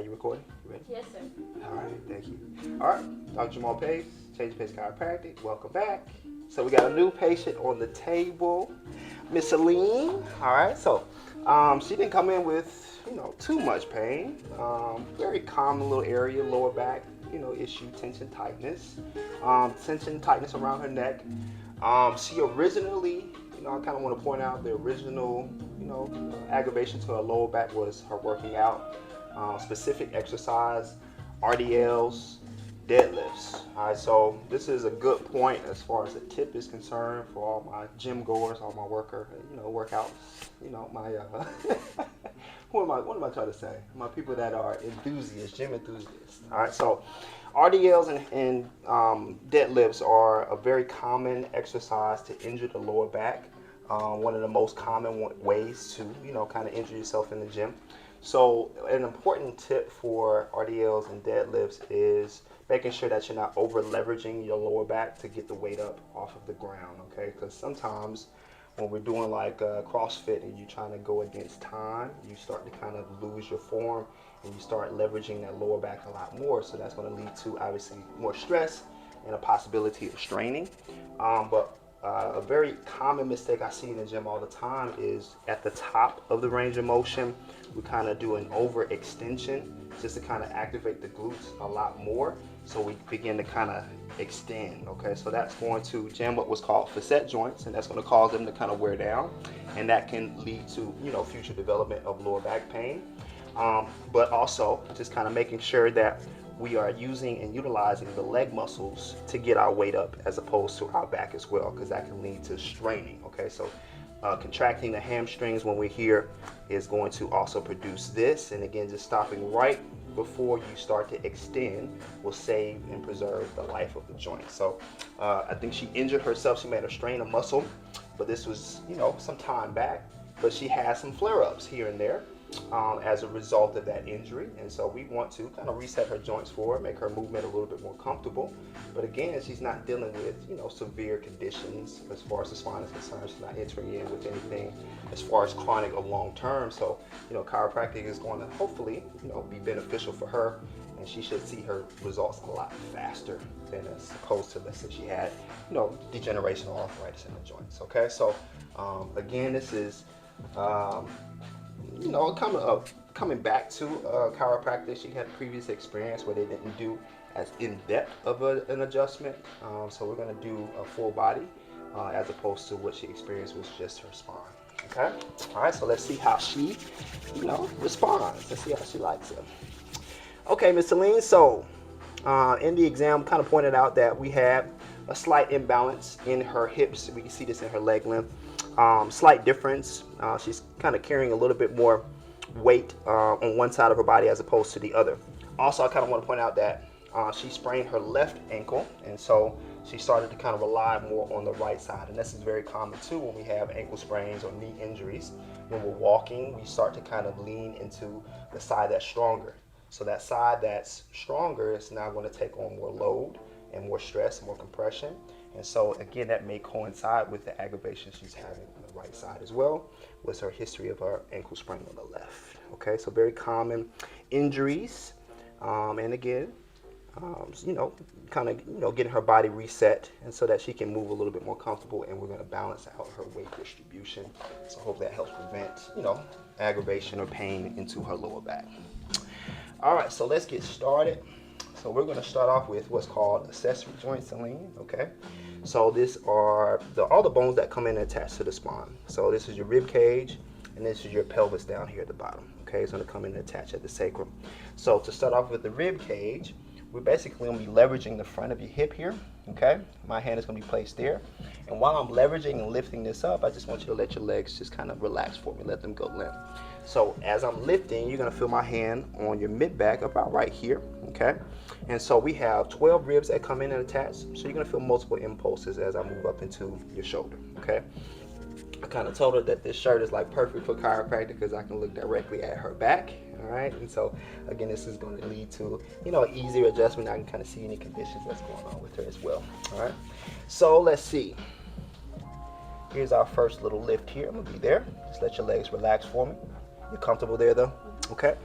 you recording? You ready? Yes, sir. All right, thank you. All right, Dr. Jamal Pace, Change Pace Chiropractic. Welcome back. So we got a new patient on the table, Miss Aline. All right, so she didn't come in with too much pain. Very common little area, lower back, issue, tension, tightness, tension, tightness around her neck. She originally, I kind of want to point out the original, aggravation to her lower back was her working out, specific exercise, RDLs, deadlifts. All right, so this is a good point as far as the tip is concerned for all my gym goers, all my workouts, my what am I trying to say? My people that are enthusiasts, gym enthusiasts. All right, so RDLs and deadlifts are a very common exercise to injure the lower back. One of the most common ways to, kind of injure yourself in the gym. So an important tip for RDLs and deadlifts is making sure that you're not over leveraging your lower back to get the weight up off of the ground, okay? Because sometimes when we're doing like CrossFit and you're trying to go against time, you start to kind of lose your form and you start leveraging that lower back a lot more. So that's going to lead to obviously more stress and a possibility of straining. But a very common mistake I see in the gym all the time is at the top of the range of motion, we kind of do an overextension just to kind of activate the glutes a lot more. So we begin to kind of extend, okay? So that's going to jam what was called facet joints, and that's going to cause them to kind of wear down, and that can lead to, future development of lower back pain. But also just kind of making sure that we are using and utilizing the leg muscles to get our weight up as opposed to our back as well, because that can lead to straining, okay? So contracting the hamstrings when we're here is going to also produce this, and again, just stopping right before you start to extend will save and preserve the life of the joint. So I think she injured herself. She made a strain of muscle, but this was, some time back, but she has some flare-ups here and there as a result of that injury. And so we want to kind of reset her joints for her, make her movement a little bit more comfortable. But again, she's not dealing with, severe conditions as far as the spine is concerned. She's not entering in with anything as far as chronic or long term. So, chiropractic is going to hopefully, be beneficial for her. And she should see her results a lot faster than as opposed to, let's say she had, degeneration or arthritis in the joints. Okay, so again, this is coming back to chiropractic. She had previous experience where they didn't do as in-depth of an adjustment. So we're going to do a full body as opposed to what she experienced was just her spine. Okay? All right, so let's see how she, responds. Let's see how she likes it. Okay, Miss Celine, so in the exam, kind of pointed out that we had a slight imbalance in her hips. We can see this in her leg length. Slight difference. She's kind of carrying a little bit more weight on one side of her body as opposed to the other. Also, I kind of want to point out that she sprained her left ankle, and so she started to kind of rely more on the right side. And this is very common too when we have ankle sprains or knee injuries. When we're walking, we start to kind of lean into the side that's stronger. So that side that's stronger is now going to take on more load and more stress, more compression. And so again, that may coincide with the aggravation she's having on the right side as well, with her history of her ankle sprain on the left. Okay, so very common injuries. And again, getting her body reset and so that she can move a little bit more comfortable, and we're going to balance out her weight distribution. So hopefully that helps prevent, aggravation or pain into her lower back. All right, so let's get started. So we're going to start off with what's called accessory joint, Celine, okay? So these are all the bones that come in and attach to the spine. So this is your rib cage, and this is your pelvis down here at the bottom, okay? It's going to come in and attach at the sacrum. So to start off with the rib cage, we're basically going to be leveraging the front of your hip here, okay? My hand is going to be placed there. And while I'm leveraging and lifting this up, I just want you to let your legs just kind of relax for me, let them go limp. So as I'm lifting, you're going to feel my hand on your mid-back about right here, okay? And so we have 12 ribs that come in and attach. So you're going to feel multiple impulses as I move up into your shoulder, okay? I kind of told her that this shirt is like perfect for chiropractic because I can look directly at her back, all right? And so again, this is going to lead to, an easier adjustment. I can kind of see any conditions that's going on with her as well, all right? So let's see. Here's our first little lift here. I'm going to be there. Just let your legs relax for me. You're comfortable there though, okay?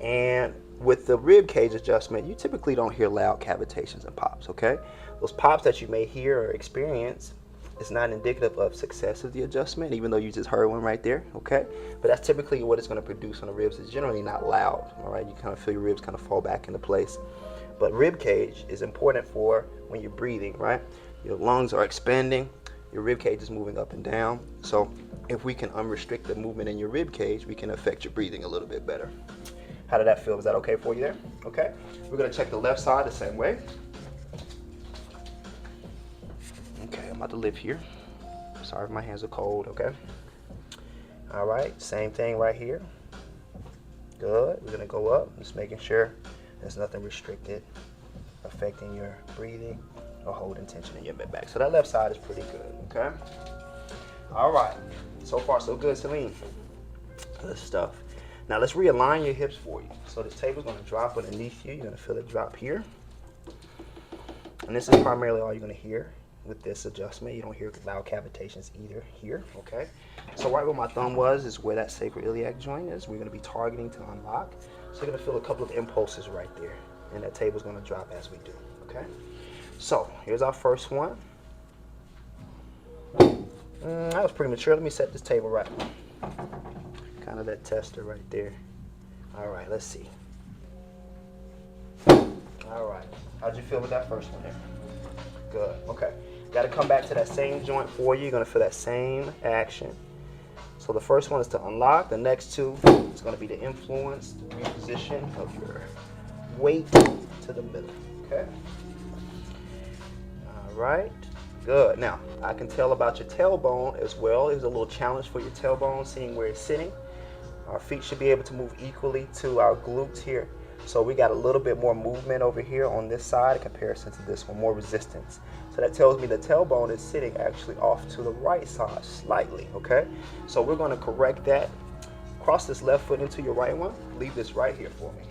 And with the rib cage adjustment, you typically don't hear loud cavitations and pops, okay? Those pops that you may hear or experience is not indicative of success of the adjustment, even though you just heard one right there, okay? But that's typically what it's going to produce on the ribs. It's generally not loud, all right? You kind of feel your ribs kind of fall back into place. But rib cage is important for when you're breathing, right? Your lungs are expanding, your rib cage is moving up and down. So if we can unrestrict the movement in your rib cage, we can affect your breathing a little bit better. How did that feel? Is that okay for you there? Okay. We're going to check the left side the same way. Okay, I'm about to lift here. Sorry if my hands are cold, okay? All right, same thing right here. Good. We're going to go up, just making sure there's nothing restricted affecting your breathing or holding tension in your mid back. So that left side is pretty good, okay? All right. So far, so good, Celine. Good stuff. Now let's realign your hips for you. So this table's going to drop underneath you. You're going to feel it drop here. And this is primarily all you're going to hear with this adjustment. You don't hear loud cavitations either here, okay? So right where my thumb was is where that sacroiliac joint is. We're going to be targeting to unlock. So you're going to feel a couple of impulses right there. And that table's going to drop as we do, okay? So here's our first one. That was premature. Let me set this table right. Kind of that tester right there. All right, let's see. All right, how'd you feel with that first one there? Good, okay. Got to come back to that same joint for you. You're gonna feel that same action. So the first one is to unlock. The next two is gonna be to influence the reposition of your weight to the middle, okay? All right, good. Now, I can tell about your tailbone as well. There's a little challenge for your tailbone, seeing where it's sitting. Our feet should be able to move equally to our glutes here. So we got a little bit more movement over here on this side in comparison to this one, more resistance. So that tells me the tailbone is sitting actually off to the right side slightly, okay? So we're gonna correct that. Cross this left foot into your right one. Leave this right here for me.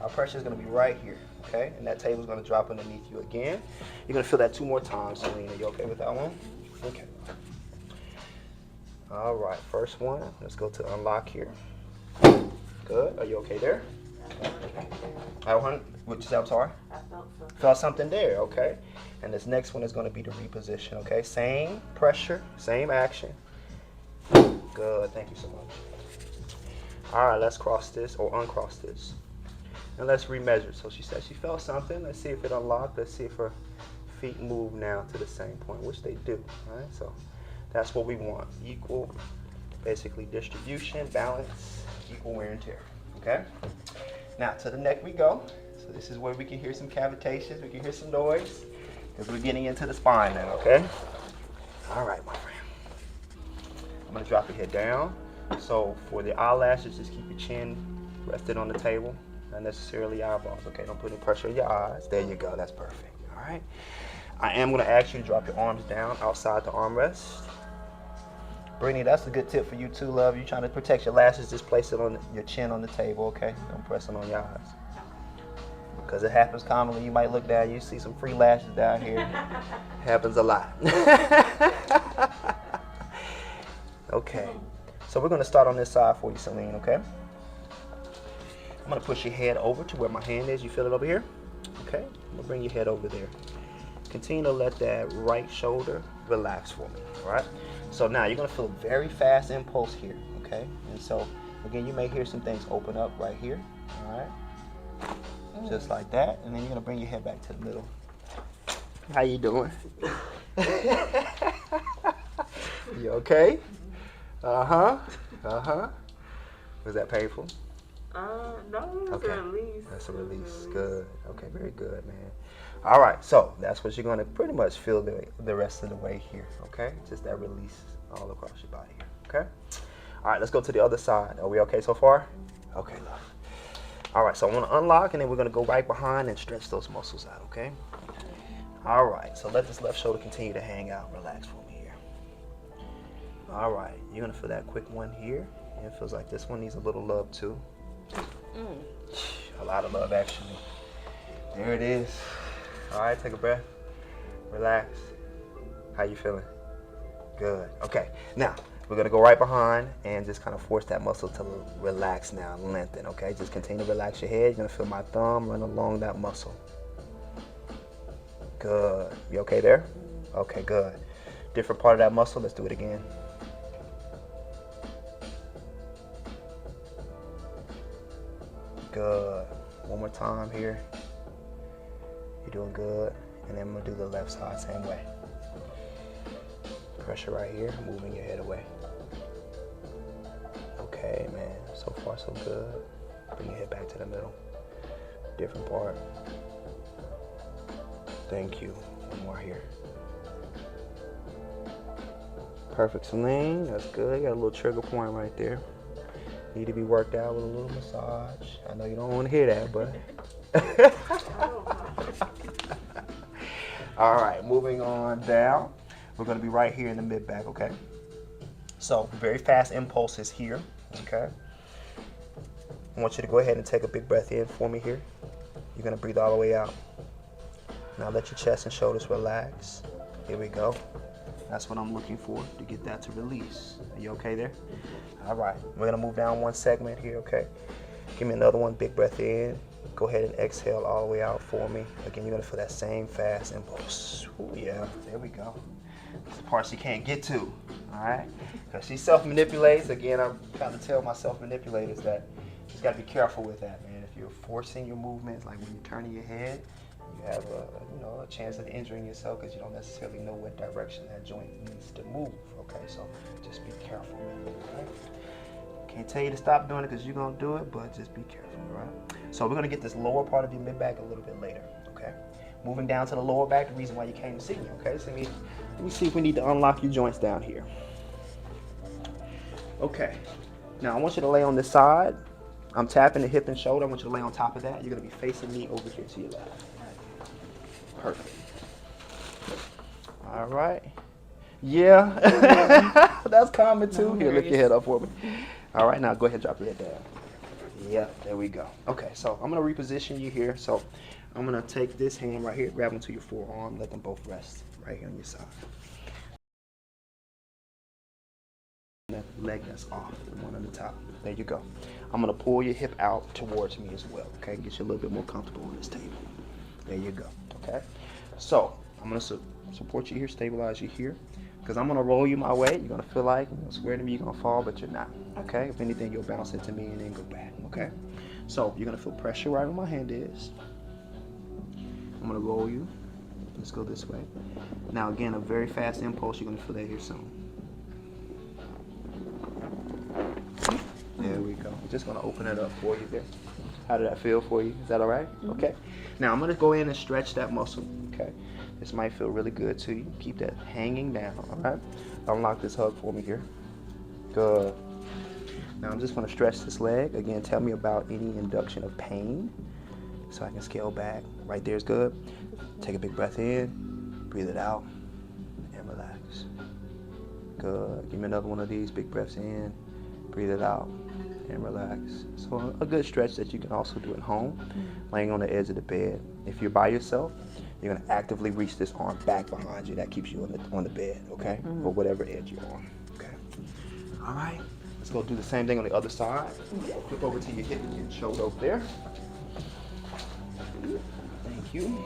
Our pressure is gonna be right here, okay? And that table's gonna drop underneath you again. You're gonna feel that 2 more times, Selena. You okay with that one? Okay. All right, first one. Let's go to unlock here. Good. Are you okay there? What you say? I'm sorry? I felt something. Felt something there, okay? And this next one is going to be the reposition, okay? Same pressure, same action. Good. Thank you so much. All right, let's cross this or uncross this. And let's remeasure. So she said she felt something. Let's see if it unlocked. Let's see if her feet move now to the same point, which they do, all right? So that's what we want. Equal, basically distribution, balance, equal wear and tear, okay? Now to the neck we go. So this is where we can hear some cavitations, we can hear some noise, because we're getting into the spine now, okay? All right, my friend. I'm gonna drop your head down. So for the eyelashes, just keep your chin rested on the table, not necessarily eyeballs, okay? Don't put any pressure on your eyes. There you go, that's perfect, all right? I am gonna ask you to drop your arms down outside the armrest. Brittany, that's a good tip for you too, love. You're trying to protect your lashes, just place it on your chin on the table, okay? Don't press it on your eyes. Because it happens commonly. You might look down, you see some free lashes down here. Happens a lot. Okay. So we're gonna start on this side for you, Celine, okay? I'm gonna push your head over to where my hand is. You feel it over here? Okay, I'm gonna bring your head over there. Continue to let that right shoulder relax for me, all right? So now you're gonna feel a very fast impulse here, okay? And so, again, you may hear some things open up right here, all right? Just like that, and then you're gonna bring your head back to the middle. How you doing? You okay? Uh-huh, uh-huh. Was that painful? No, it's Okay. a release. That's a release, good. Okay, very good, man. All right, so that's what you're gonna pretty much feel the rest of the way here, okay? Just that release all across your body here, okay? All right, let's go to the other side. Are we okay so far? Okay, love. All right, so I wanna unlock and then we're gonna go right behind and stretch those muscles out, okay? All right, so let this left shoulder continue to hang out. Relax for me here. All right, you're gonna feel that quick one here. And it feels like this one needs a little love too. A lot of love, actually. There it is. All right, take a breath. Relax. How you feeling? Good. Okay. Now, We're gonna go right behind and just kind of force that muscle to relax now, lengthen, okay? Just continue to relax your head. You're gonna feel my thumb run along that muscle. Good. You okay there? Okay, good. Different part of that muscle, let's do it again. Good. One more time here. You're doing good. And then I'm gonna do the left side same way. Pressure right here, moving your head away. Okay, man, so far so good. Bring your head back to the middle. Different part. Thank you. One more here. Perfect swing, that's good. You got a little trigger point right there. Need to be worked out with a little massage. I know you don't want to hear that, but. All right, moving on down. We're gonna be right here in the mid back, okay? So very fast impulses here, okay? I want you to go ahead and take a big breath in for me here. You're gonna breathe all the way out. Now let your chest and shoulders relax. Here we go. That's what I'm looking for, to get that to release. Are you okay there? All right, we're gonna move down one segment here, okay? Give me another one, big breath in. Go ahead and exhale all the way out for me. Again, you're gonna feel that same fast impulse. Ooh, yeah, there we go. It's the part she can't get to, all right? Because she self-manipulates. Again, I'm trying to tell my self-manipulators that you just gotta be careful with that, man. If you're forcing your movements, like when you're turning your head, you have a chance of injuring yourself because you don't necessarily know what direction that joint needs to move, okay? So just be careful, man, all right? Can't tell you to stop doing it because you're gonna do it, but just be careful, all right? So we're gonna get this lower part of your mid back a little bit later, okay? Moving down to the lower back, the reason why you came to see me, okay? So let me see if we need to unlock your joints down here. Okay, now I want you to lay on this side. I'm tapping the hip and shoulder. I want you to lay on top of that. You're gonna be facing me over here to your left. Perfect. All right. Yeah, that's common too. Here, lift your head up for me. All right, now go ahead and drop your head down. Yeah, there we go. Okay, so I'm gonna reposition you here. So I'm gonna take this hand right here, grab them to your forearm, let them both rest right here on your side. That leg that's off, the one on the top. There you go. I'm gonna pull your hip out towards me as well, okay? Get you a little bit more comfortable on this table. There you go, okay? So I'm gonna support you here, stabilize you here, because I'm gonna roll you my way. You're gonna feel like, swear to me, you're gonna fall, but you're not, okay? If anything, you'll bounce into me and then go back, okay? So you're gonna feel pressure right where my hand is. I'm gonna roll you. Let's go this way. Now again, a very fast impulse. You're gonna feel that here soon. There we go. I'm just gonna open it up for you there. How did that feel for you? Is that all right? Mm-hmm. Okay. Now I'm gonna go in and stretch that muscle. Okay. This might feel really good to you. Keep that hanging down. All right. Unlock this hug for me here. Good. Now I'm just gonna stretch this leg. Again, tell me about any induction of pain, so I can scale back. Right there is good. Take a big breath in. Breathe it out, and relax. Good. Give me another one of these. Big breaths in. Breathe it out and relax. So a good stretch that you can also do at home, laying on the edge of the bed. If you're by yourself, you're gonna actively reach this arm back behind you. That keeps you on the bed, okay? Or whatever edge you're on, okay? All right, let's go do the same thing on the other side. Flip over to your hip and shoulder over there. Thank you.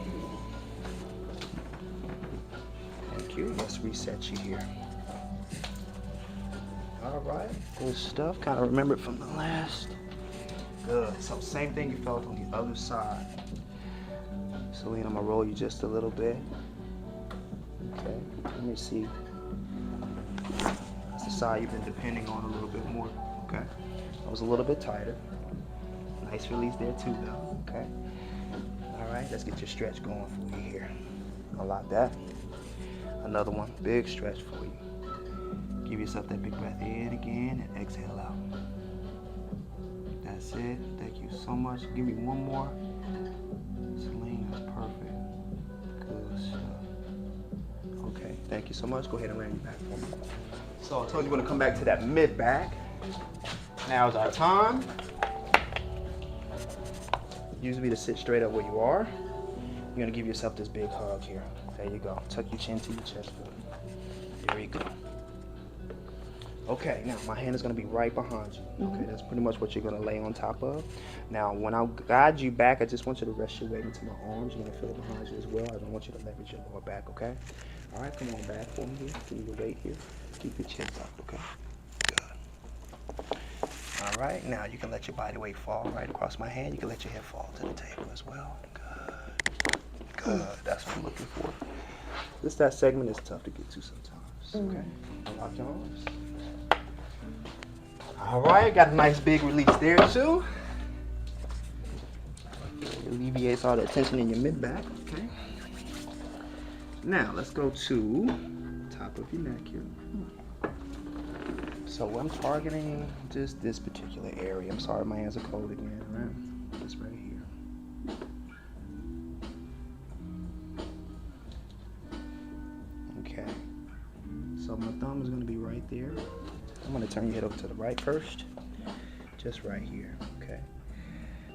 Thank you. Let's reset you here. All right, good stuff. Kind of remember it from the last. Good. So same thing you felt on the other side. Celine, I'm gonna roll you just a little bit. Okay. Let me see. That's the side you've been depending on a little bit more. Okay. That was a little bit tighter. Nice release there too, though. Okay. All right. Let's get your stretch going for you here. Unlock that. Another one. Big stretch for you. Give yourself that big breath in again and exhale out. That's it. Thank you so much. Give me one more. Celine, that's perfect. Good stuff. Okay, thank you so much. Go ahead and land your back for me. So I told you we're gonna come back to that mid back. Now is our time. Use me to sit straight up where you are. You're gonna give yourself this big hug here. There you go. Tuck your chin to your chest for me. There you go. Okay, now my hand is going to be right behind you. Okay, that's pretty much what you're going to lay on top of. Now, when I guide you back, I just want you to rest your weight into my arms. You're going to feel it behind you as well. I don't want you to leverage your lower back, okay? All right, come on back for me here. Give me your weight here. Keep your chin up, okay? Good. All right, now you can let your body weight fall right across my hand. You can let your head fall to the table as well. Good. Good. That's what I'm looking for. Just that segment is tough to get to sometimes, okay? Lock your arms. All right, got a nice big release there too. It alleviates all the tension in your mid back. Okay. Now let's go to top of your neck here. So I'm targeting just this particular area. I'm sorry, my hands are cold again. Right? Just right here. Okay. So my thumb is going to be right there. I'm going to turn your head over to the right first, just right here, okay?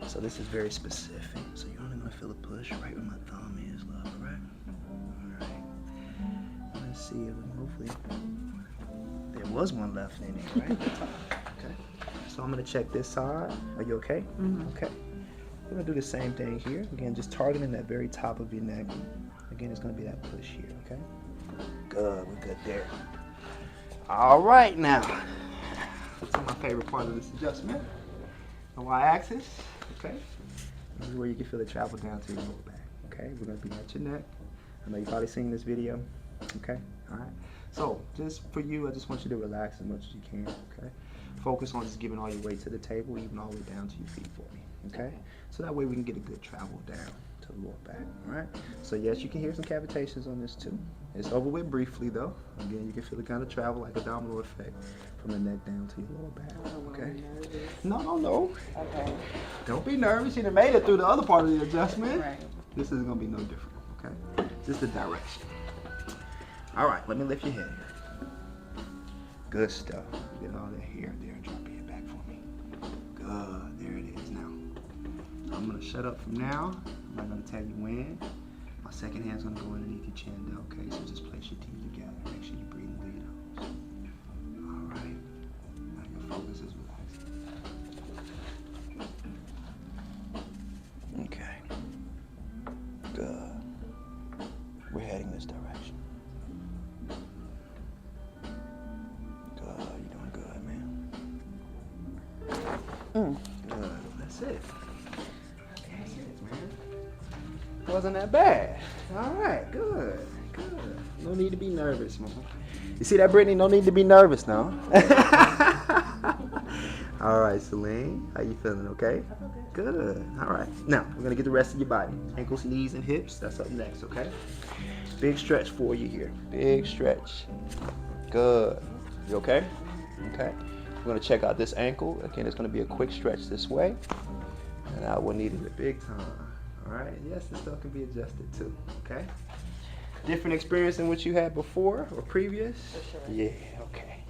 So this is very specific. So you're only going to feel a push right where my thumb is, love, right? All right. Let's see if hopefully there was one left in there, right? Okay. So I'm going to check this side. Are you okay? Mm-hmm. Okay. We're going to do the same thing here. Again, just targeting that very top of your neck. Again, it's going to be that push here, okay? Good. We're good there. All right, now, this is my favorite part of this adjustment. The y-axis, okay? This is where you can feel it travel down to your lower back, okay? We're gonna be at your neck. I know you've probably seen this video, okay? All right. So, just for you, I just want you to relax as much as you can, okay? Focus on just giving all your weight to the table, even all the way down to your feet for me, okay? So that way we can get a good travel down to the lower back, all right? So yes, you can hear some cavitations on this too. It's over with briefly though. Again, you can feel it kind of travel like a domino effect from the neck down to your lower back, okay? No. Okay. Don't be nervous. You done made it through the other part of the adjustment. Right. This is gonna be no different, okay? Just the direction. All right, let me lift your head here. Good stuff. Get all that hair there and drop your head back for me. Good, there it is now. I'm gonna shut up from now. I'm not gonna tell you when. My second hand's gonna go underneath your chin though, okay? So just place your teeth together. Make sure you're breathing through your nose. All right. Now your focus is relaxing. Okay. Good. We're heading this direction. Good. You're doing good, man. Good. That's it. That's it, man. Wasn't that bad. All right, good. No need to be nervous, man. You see that, Brittany? No need to be nervous now. All right, Celine, how you feeling? Okay. Good. All right. Now we're gonna get the rest of your body. Ankles, knees, and hips. That's up next. Okay. Big stretch for you here. Big stretch. Good. You okay? Okay. We're gonna check out this ankle. Again, it's gonna be a quick stretch this way, and I will need it a big time. All right, yes, this stuff can be adjusted too, okay? Different experience than what you had before or previous? For sure. Yeah, okay.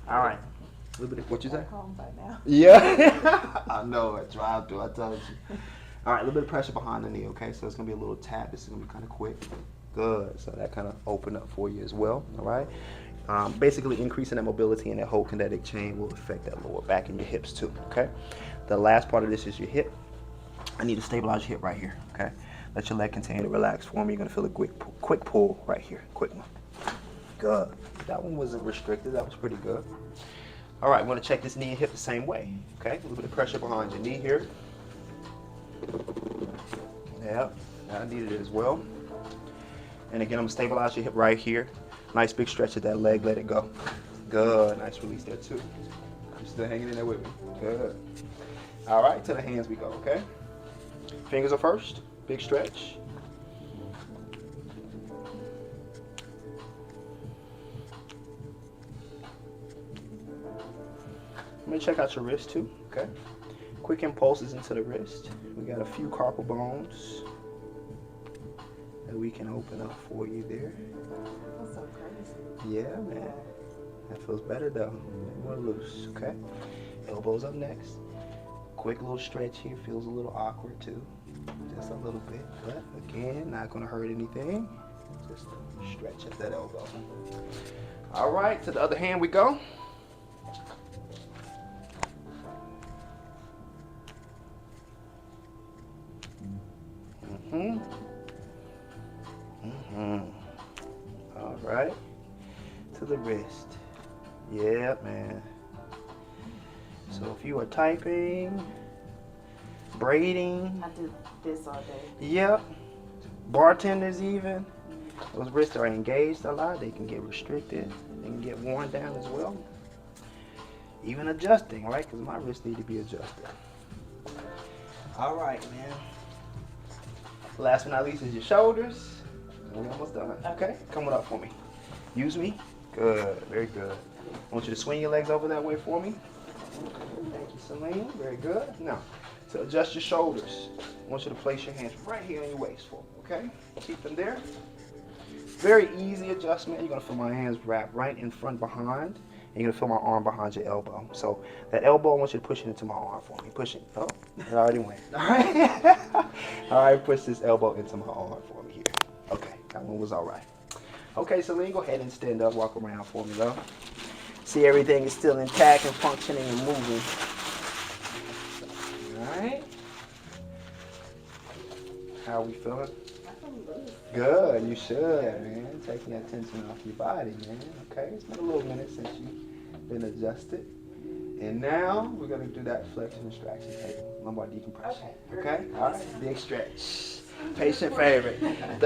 All right, a little bit of, what you say? Home by now. Yeah, I know, I drive through, I told you. All right, a little bit of pressure behind the knee, okay? So it's gonna be a little tap, this is gonna be kind of quick. Good, so that kind of open up for you as well, all right? Basically increasing that mobility and that whole kinetic chain will affect that lower back and your hips too, okay? The last part of this is your hip. I need to stabilize your hip right here, okay? Let your leg continue to relax for me. You're gonna feel a quick pull right here, quick one. Good. That one wasn't restricted, that was pretty good. All right, we're gonna check this knee and hip the same way, okay? A little bit of pressure behind your knee here. Yep, I needed it as well. And again, I'm gonna stabilize your hip right here. Nice big stretch of that leg, let it go. Good, nice release there too. You're still hanging in there with me, good. All right, to the hands we go, okay? Fingers are first, big stretch. I'm gonna check out your wrist too, okay? Quick impulses into the wrist. We got a few carpal bones that we can open up for you there. That's so crazy. Yeah, man. That feels better though. More loose, okay? Elbows up next. Quick little stretch here, feels a little awkward too. Just a little bit, but again, not gonna hurt anything. Just stretch at that elbow. All right, to the other hand we go. Mm-hmm. Mm-hmm. All right. To the wrist. Yeah, man. So if you are typing, braiding. I do this all day. Yep. Bartenders even. Those wrists are engaged a lot. They can get restricted. They can get worn down as well. Even adjusting, right? Because my wrists need to be adjusted. All right, man. Last but not least is your shoulders. We're almost done. Okay, coming up for me. Use me. Good, very good. I want you to swing your legs over that way for me. Thank you, Celine. Very good. Now, to adjust your shoulders, I want you to place your hands right here on your waist for me, okay? Keep them there. Very easy adjustment. You're gonna feel my hands wrapped right in front behind. And you're gonna feel my arm behind your elbow. So that elbow, I want you to push it into my arm for me. Push it. Oh, it already went. All right. All right, push this elbow into my arm for me here. Okay, that one was all right. Okay, Celine, go ahead and stand up, walk around for me, though. See everything is still intact and functioning and moving. All right. How are we feeling? Good, you should, man. Taking that tension off your body, man. Okay, it's been a little minute since you've been adjusted. And now we're gonna do that flexion extraction table, lumbar decompression. Okay? All right, big stretch. Patient favorite. Thank you.